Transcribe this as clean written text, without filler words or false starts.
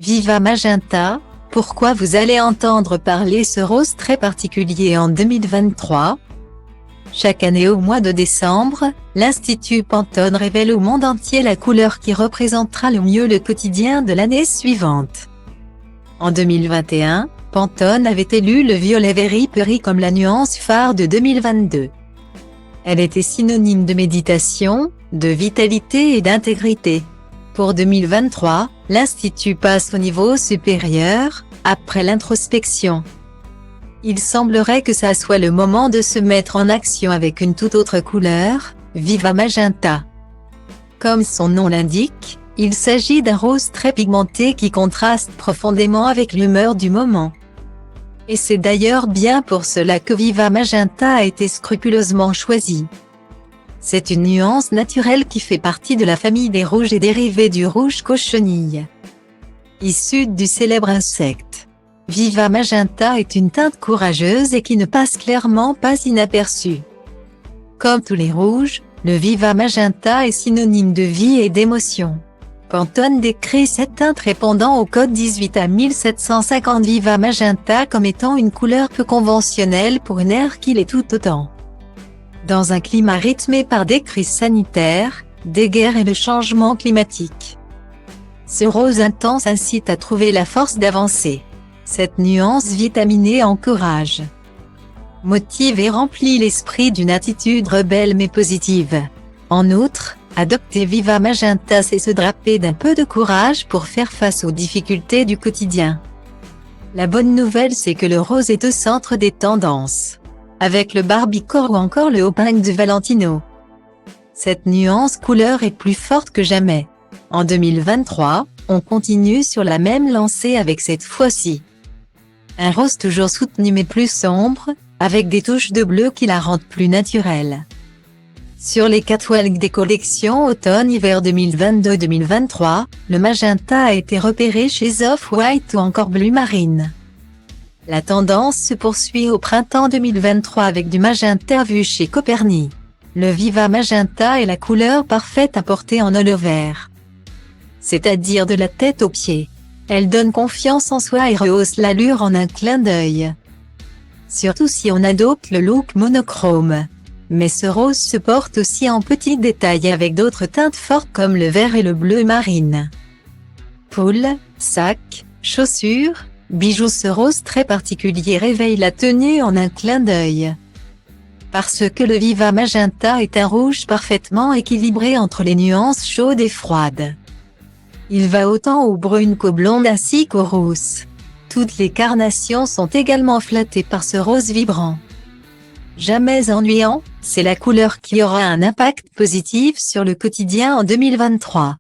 Viva Magenta, pourquoi vous allez entendre parler ce rose très particulier en 2023? Chaque année au mois de décembre, l'Institut Pantone révèle au monde entier la couleur qui représentera le mieux le quotidien de l'année suivante. En 2021, Pantone avait élu le violet Very Peri comme la nuance phare de 2022. Elle était synonyme de méditation, de vitalité et d'intégrité. Pour 2023, l'Institut passe au niveau supérieur, après l'introspection. Il semblerait que ça soit le moment de se mettre en action avec une toute autre couleur, Viva Magenta. Comme son nom l'indique, il s'agit d'un rose très pigmenté qui contraste profondément avec l'humeur du moment. Et c'est d'ailleurs bien pour cela que Viva Magenta a été scrupuleusement choisi. C'est une nuance naturelle qui fait partie de la famille des rouges et dérivée du rouge cochenille. Issue du célèbre insecte, Viva Magenta est une teinte courageuse et qui ne passe clairement pas inaperçue. Comme tous les rouges, le Viva Magenta est synonyme de vie et d'émotion. Pantone décrit cette teinte répondant au code 18 à 1750 Viva Magenta comme étant une couleur peu conventionnelle pour une ère qui l'est tout autant. Dans un climat rythmé par des crises sanitaires, des guerres et le changement climatique. Ce rose intense incite à trouver la force d'avancer. Cette nuance vitaminée encourage, motive et remplit l'esprit d'une attitude rebelle mais positive. En outre, adopter Viva Magenta c'est se draper d'un peu de courage pour faire face aux difficultés du quotidien. La bonne nouvelle c'est que le rose est au centre des tendances, avec le Barbiecore ou encore le Hoping de Valentino. Cette nuance couleur est plus forte que jamais. En 2023, on continue sur la même lancée avec cette fois-ci un rose toujours soutenu mais plus sombre, avec des touches de bleu qui la rendent plus naturelle. Sur les catwalks des collections automne-hiver 2022-2023, le magenta a été repéré chez Off-White ou encore Blue Marine. La tendance se poursuit au printemps 2023 avec du magenta vu chez Coperni. Le Viva Magenta est la couleur parfaite à porter en all-over, c'est-à-dire de la tête aux pieds. Elle donne confiance en soi et rehausse l'allure en un clin d'œil. Surtout si on adopte le look monochrome. Mais ce rose se porte aussi en petits détails avec d'autres teintes fortes comme le vert et le bleu marine. Pull, sac, chaussures, bijoux. Ce rose très particulier réveille la tenue en un clin d'œil. Parce que le Viva Magenta est un rouge parfaitement équilibré entre les nuances chaudes et froides. Il va autant aux brunes qu'aux blondes ainsi qu'aux rousses. Toutes les carnations sont également flattées par ce rose vibrant. Jamais ennuyant, c'est la couleur qui aura un impact positif sur le quotidien en 2023.